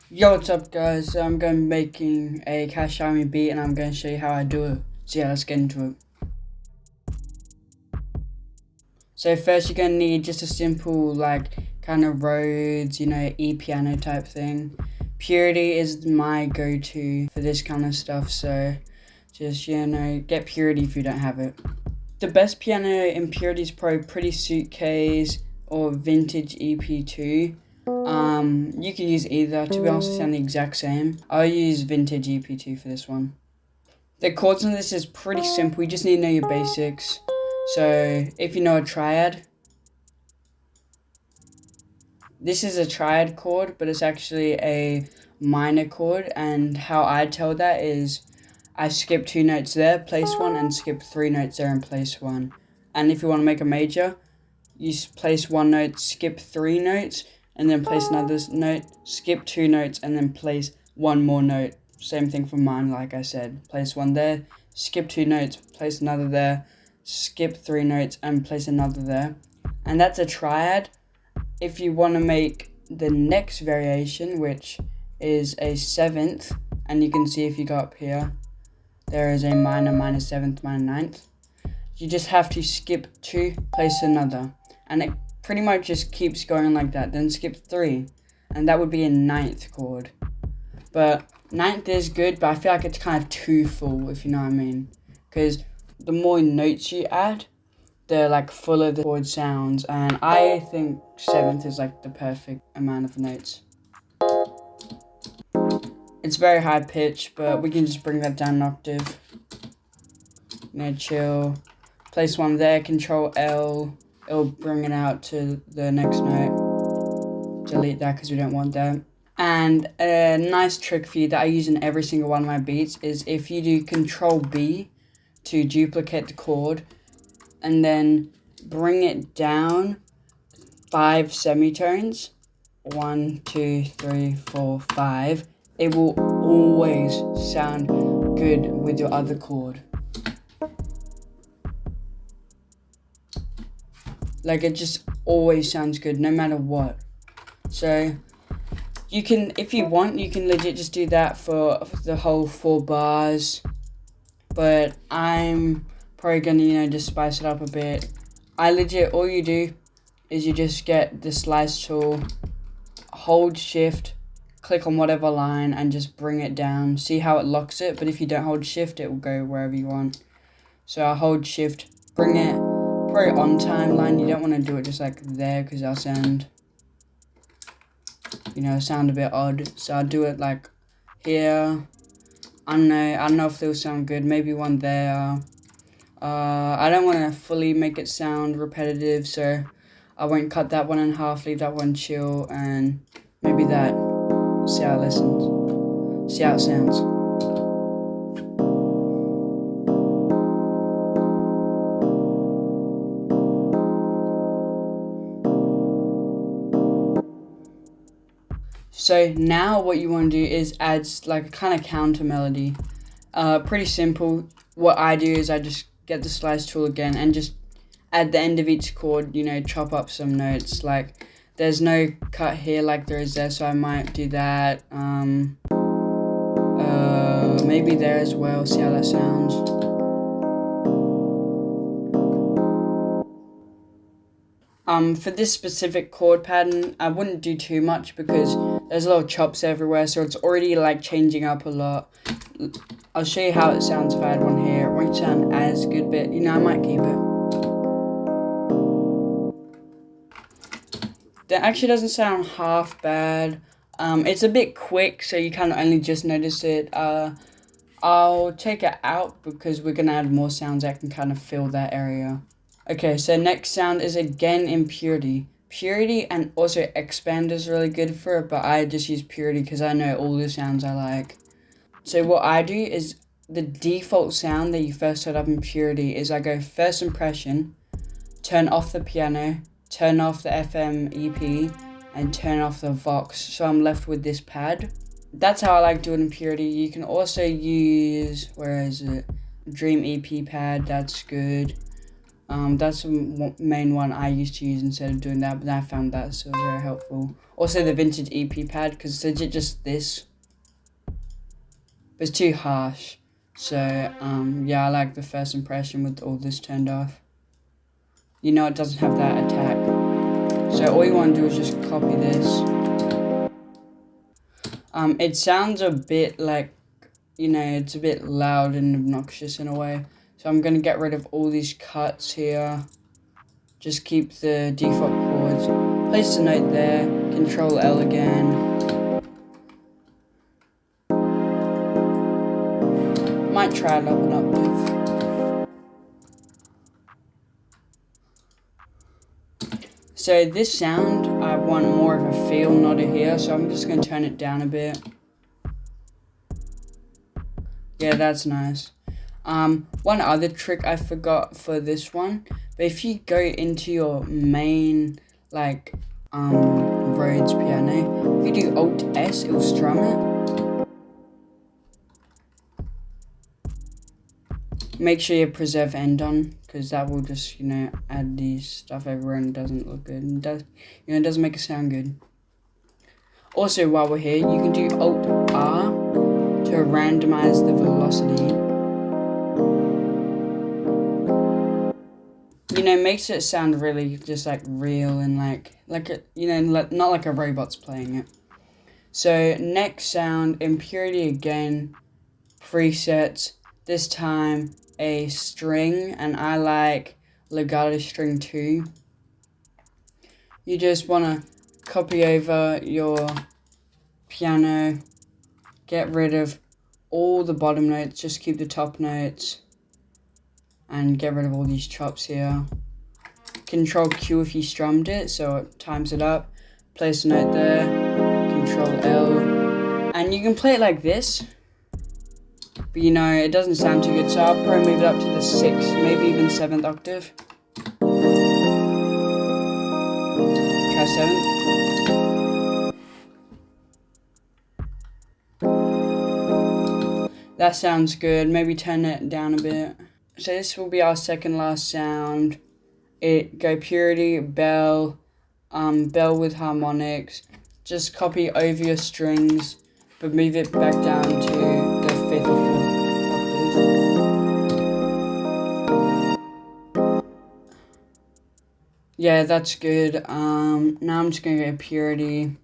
Yo, what's up guys? So I'm going to be making a KA HDAMI beat and I'm going to show you how I do it. So yeah, let's get into it. So first you're going to need just a simple kind of Rhodes, E-piano type thing. Purity is my go-to for this kind of stuff, so just, get Purity if you don't have it. The best piano in Purity is probably Pretty Suitcase or Vintage EP2. You can use either, to be honest, they sound the exact same. I'll use Vintage EP2 for this one. The chords on this is pretty simple, you just need to know your basics. So, if you know a triad, this is a triad chord, but it's actually a minor chord, and how I tell that is I skip 2 notes there, place 1, and skip 3 notes there and place 1. And if you want to make a major, you place 1 note, skip 3 notes, and then place another note, skip 2 notes, and then place 1 more note. Same thing for mine, like I said. Place 1 there, skip 2 notes, place another there, skip 3 notes, and place another there. And that's a triad. If you want to make the next variation, which is a 7th, and you can see if you go up here, there is a minor, minor 7th, minor 9th. You just have to skip 2, place another. And it pretty much just keeps going like that. Then skip 3, and that would be a 9th chord. But 9th is good, but I feel like it's kind of too full, if you know what I mean. Because the more notes you add, the fuller the chord sounds. And I think 7th is the perfect amount of notes. It's very high pitch, but we can just bring that down an octave. Chill. Place 1 there, Control L. It'll bring it out to the next note. Delete that because we don't want that. And a nice trick for you that I use in every single one of my beats is if you do Control B to duplicate the chord and then bring it down 5 semitones, 1, 2, 3, 4, 5, it will always sound good with your other chord. It just always sounds good no matter what. So you can, if you want, you can legit just do that for the whole 4 bars. But I'm probably gonna, just spice it up a bit. All you do is you just get the slice tool, hold shift, click on whatever line and just bring it down. See how it locks it, but if you don't hold shift, it will go wherever you want. So I'll hold shift, bring it probably on timeline. You don't want to do it just there because that'll sound, sound a bit odd. So I'll do it here. I don't know if they'll sound good. Maybe one there. I don't want to fully make it sound repetitive, so I won't cut that one in half, leave that one chill, and maybe that. See how it listens. See how it sounds. So now what you want to do is add a kind of counter melody. Pretty simple. What I do is I just get the slice tool again and just at the end of each chord, chop up some notes. There's no cut here like there is there, so I might do that. Maybe there as well, see how that sounds. For this specific chord pattern, I wouldn't do too much because there's a lot of chops everywhere, so it's already changing up a lot. I'll show you how it sounds if I had one here. It won't sound as good, but I might keep it. That actually doesn't sound half bad. It's a bit quick, so you kind of only just notice it. I'll take it out because we're gonna add more sounds that can kind of fill that area. Okay, so next sound is again in Purity. Purity and also Expand is really good for it, but I just use Purity because I know all the sounds I like. So what I do is the default sound that you first set up in Purity is I go first impression, turn off the piano, turn off the FM EP, and turn off the Vox. So I'm left with this pad. That's how I like doing in Purity. You can also use, where is it? Dream EP pad, that's good. That's the main one I used to use instead of doing that, but I found that so very helpful. Also the vintage EP pad, because it's legit just this. But it's too harsh. So, yeah, I like the first impression with all this turned off. You know, it doesn't have that attack. So all you want to do is just copy this. It sounds a bit like, you know, it's a bit loud and obnoxious in a way. So I'm going to get rid of all these cuts here. Just keep the default chords. Place the note there. Control L again. Might try it up and up with. So this sound, I want more of a feel, not a hear. So I'm just going to turn it down a bit. Yeah, that's nice. One other trick I forgot for this one, but if you go into your main, like, Rhodes piano, if you do Alt S, it'll strum it. Make sure you preserve end on, because that will just, you know, add these stuff everywhere and it doesn't look good. It does, you know, it doesn't make it sound good. Also, while we're here, you can do Alt R to randomize the velocity. You know, makes it sound really just like real and like a, you know, not like a robot's playing it. So next sound, impurity again, presets, this time a string, and I like legato string 2. You just want to copy over your piano, get rid of all the bottom notes, just keep the top notes, and get rid of all these chops here. Control Q if you strummed it, so it times it up. Place a note there, Control L, and you can play it like this, but you know, it doesn't sound too good, so I'll probably move it up to the 6th, maybe even 7th octave. Try 7th. That sounds good, maybe turn it down a bit. So this will be our second last sound. Go purity, bell, bell with harmonics. Just copy over your strings, but move it back down to the 5th or 4th octave. Yeah, that's good. Now I'm just gonna go purity.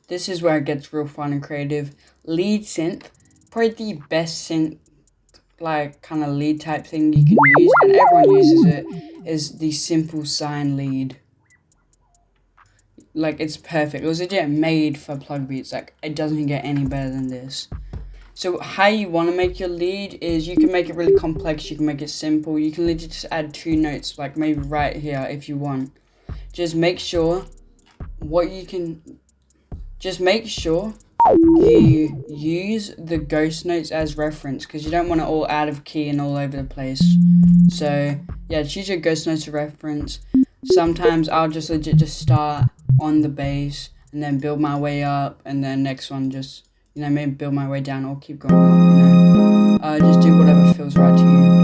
This is where it gets real fun and creative. Lead synth, probably the best synth, like kind of lead type thing you can use, and everyone uses it, is the simple sine lead. Like, it's perfect. It was legit made for plug beats. Like, it doesn't get any better than this. So how you want to make your lead is you can make it really complex, you can make it simple, you can legit just add 2 notes, like maybe right here if you want. Just make sure you use the ghost notes as reference, because you don't want it all out of key and all over the place. So yeah, choose your ghost notes as reference. Sometimes I'll just legit just start on the bass and then build my way up, and then next one just, you know, maybe build my way down or keep going up, you know. Just do whatever feels right to you.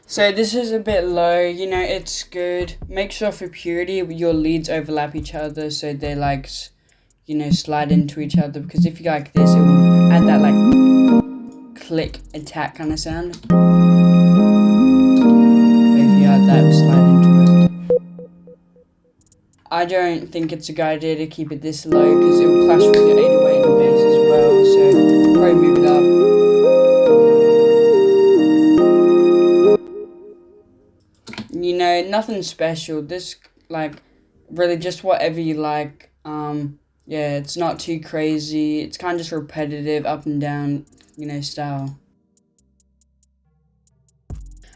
So this is a bit low, you know, it's good. Make sure for purity your leads overlap each other so they like, you know, slide into each other, because if you go like this, it will add that like click attack kind of sound. But if you add that, it will slide into it. I don't think it's a good idea to keep it this low, because it will clash with your 808 and bass as well, so probably move it up. You know, nothing special. This, like, really just whatever you like. Yeah, it's not too crazy. It's kind of just repetitive, up and down, style.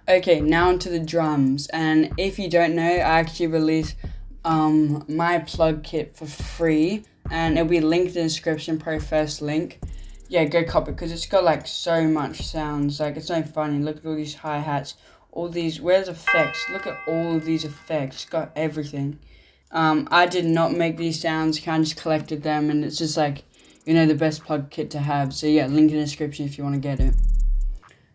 Okay, now onto the drums. And if you don't know, I actually released my plug kit for free, and it'll be linked in the description, probably first link. Yeah, go copy it, because it's got like so much sounds. Like, it's so funny. Look at all these hi-hats, all these, where's effects? Look at all of these effects. It's got everything. I did not make these sounds, kind of just collected them, and it's just like, the best plug kit to have. So yeah, link in the description if you want to get it.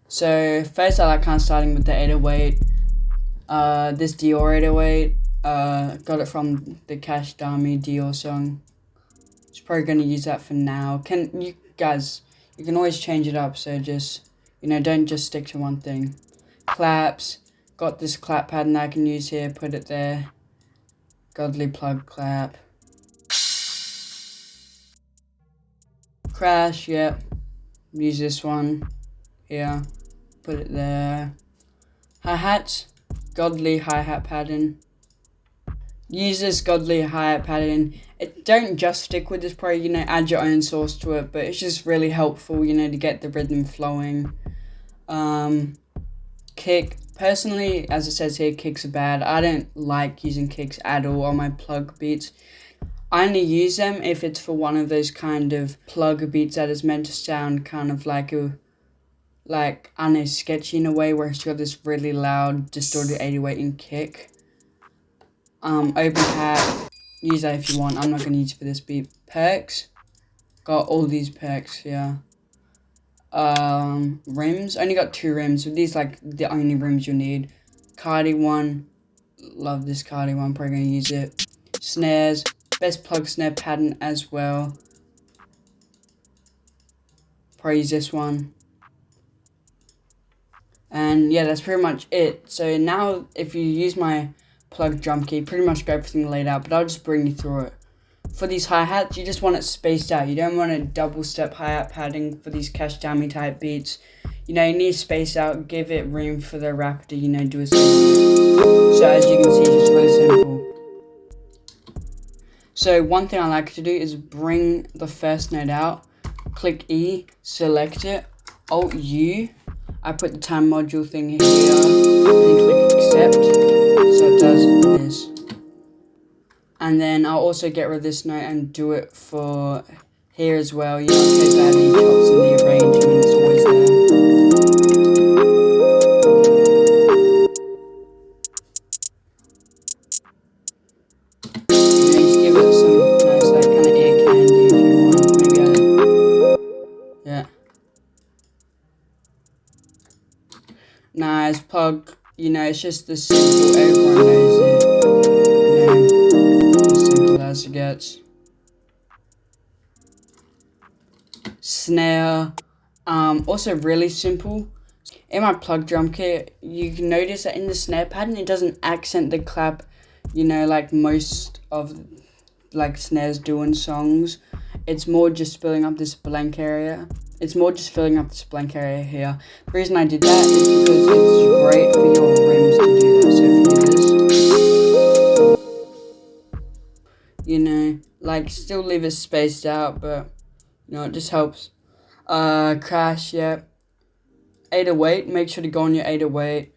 So first I like kind of starting with the 808. This Dior 808. Got it from the KA HDAMI Dior song. Just probably going to use that for now. You can always change it up, so just, don't just stick to one thing. Claps. Got this clap pattern I can use here, put it there. Godly plug clap. Crash, yep. Use this one here. Put it there. Hi-hats. Godly hi-hat pattern. Use this godly hi-hat pattern. Don't just stick with this, probably, add your own sauce to it, but it's just really helpful, to get the rhythm flowing. Kick. Personally, as it says here, kicks are bad. I don't like using kicks at all on my plug beats. I only use them if it's for one of those kind of plug beats that is meant to sound kind of like sketchy in a way, where it's got this really loud, distorted 808 and kick. Open hat, use that if you want. I'm not going to use it for this beat. Perks, got all these perks here. Rims, only got 2 rims, but these like the only rims you need. Cardi one, love this Cardi one, probably going to use it. Snares, best plug snare pattern as well. Probably use this one. And yeah, that's pretty much it. So now if you use my plug drum key, pretty much got everything laid out, but I'll just bring you through it. For these hi-hats, you just want it spaced out. You don't want a double step hi-hat padding for these KASHDAMI type beats. You need to space out, give it room for the rapper to, do a solo. So as you can see, it's just really simple. So one thing I like to do is bring the first note out, click E, select it, Alt U, I put the time module thing here, and then click accept, so it does this. And then I'll also get rid of this note and do it for here as well. In case I have any chops in the arrangement, it's always there. Just give it some nice kind of ear candy if you want. Maybe yeah. Nice plug, it's just the simple, everyone knows it. As simple as it gets. Snare, also really simple. In my plug drum kit, you can notice that in the snare pattern, it doesn't accent the clap, like most of snares do in songs. It's more just filling up this blank area. It's more just filling up this blank area here. The reason I did that is because it's great for your rims to do that. So if you do this, still leave it spaced out, but it just helps. Crash, yeah. 808, make sure to go on your 808.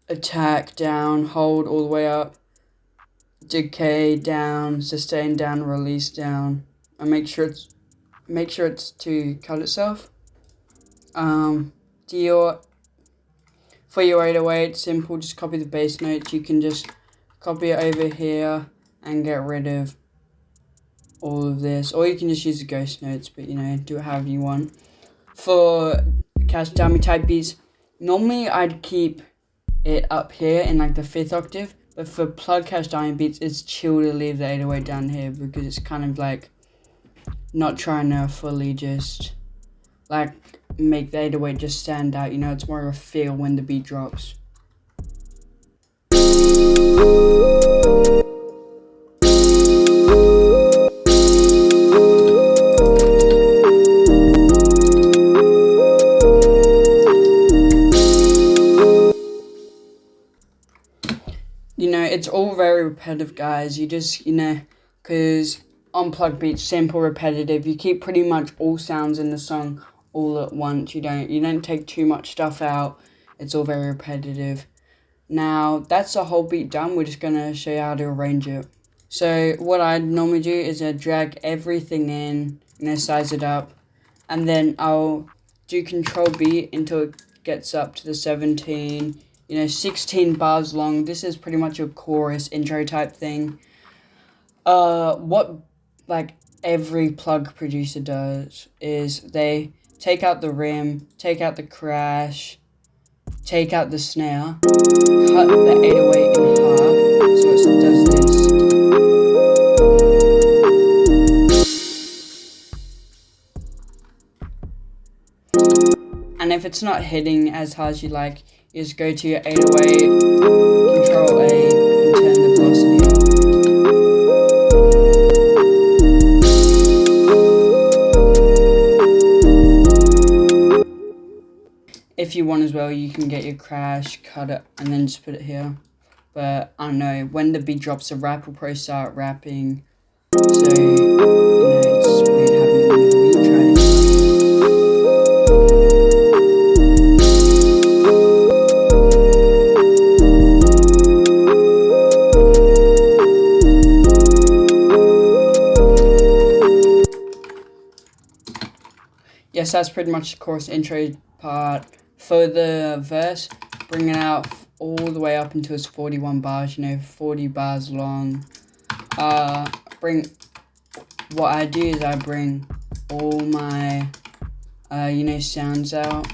Attack, down, hold all the way up. Decay, down, sustain, down, release, down. And make sure it's to cut itself. Dior, for your 808, simple, just copy the bass notes. You can just copy it over here and get rid of all of this, or you can just use the ghost notes, but do it however you want. For KASHDAMI type beats, normally I'd keep it up here in the 5th octave, but for plug KASHDAMI beats, it's chill to leave the 808 down here, because it's kind of not trying to fully just make the 808 just stand out. It's more of a feel when the beat drops. It's all very repetitive, guys. You just, because unplugged beats, simple, repetitive. You keep pretty much all sounds in the song all at once. You don't take too much stuff out. It's all very repetitive. Now, that's the whole beat done. We're just going to show you how to arrange it. So what I normally do is I drag everything in, size it up, and then I'll do Control B until it gets up to the 17, 16 bars long. This is pretty much a chorus intro type thing. What every plug producer does is they take out the rim, take out the crash, take out the snare, cut the 808 in half, so it does this. And if it's not hitting as hard as you like, you just go to your 808, Control A, and turn the velocity up. If you want as well, you can get your crash, cut it, and then just put it here. But I don't know, when the beat drops, the rap will probably start rapping. So, it's weird having it in the middle. You try it. Yes, that's pretty much the chorus intro part. For the verse, bring it out all the way up until it's 41 bars, 40 bars long. What I do is I bring all my, sounds out.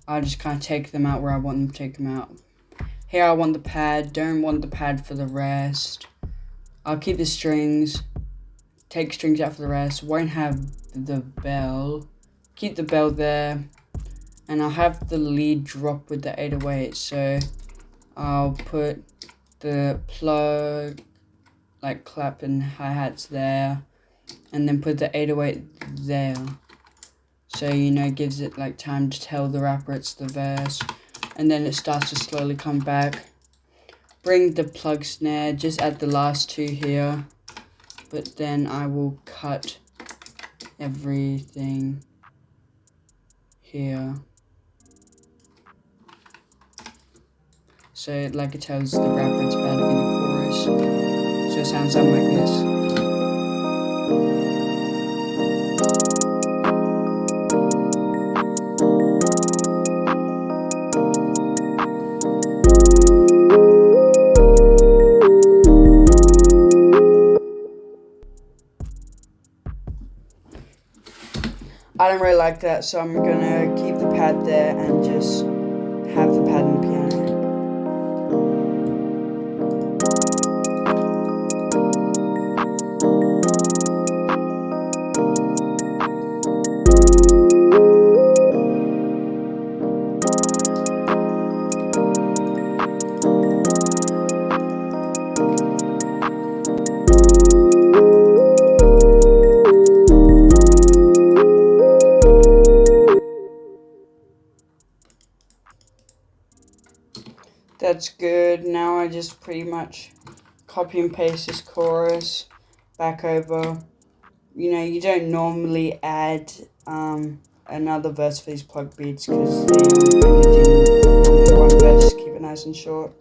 I just kind of take them out where I want them to take them out. Here I want the pad, don't want the pad for the rest. I'll keep the strings, take strings out for the rest, won't have the bell, keep the bell there, and I'll have the lead drop with the 808, so I'll put the plug, clap and hi-hats there, and then put the 808 there, so it gives it time to tell the rapper it's the verse, and then it starts to slowly come back. Bring the plug snare just at the last two here, but then I will cut everything here. So it tells the rapper it's about to be the chorus. So it sounds something like this. I don't really like that, so I'm gonna keep the pad there and just have the pad in the piano. That's good. Now I just pretty much copy and paste this chorus back over. You don't normally add another verse for these plug beats because they only do one verse, keep it nice and short.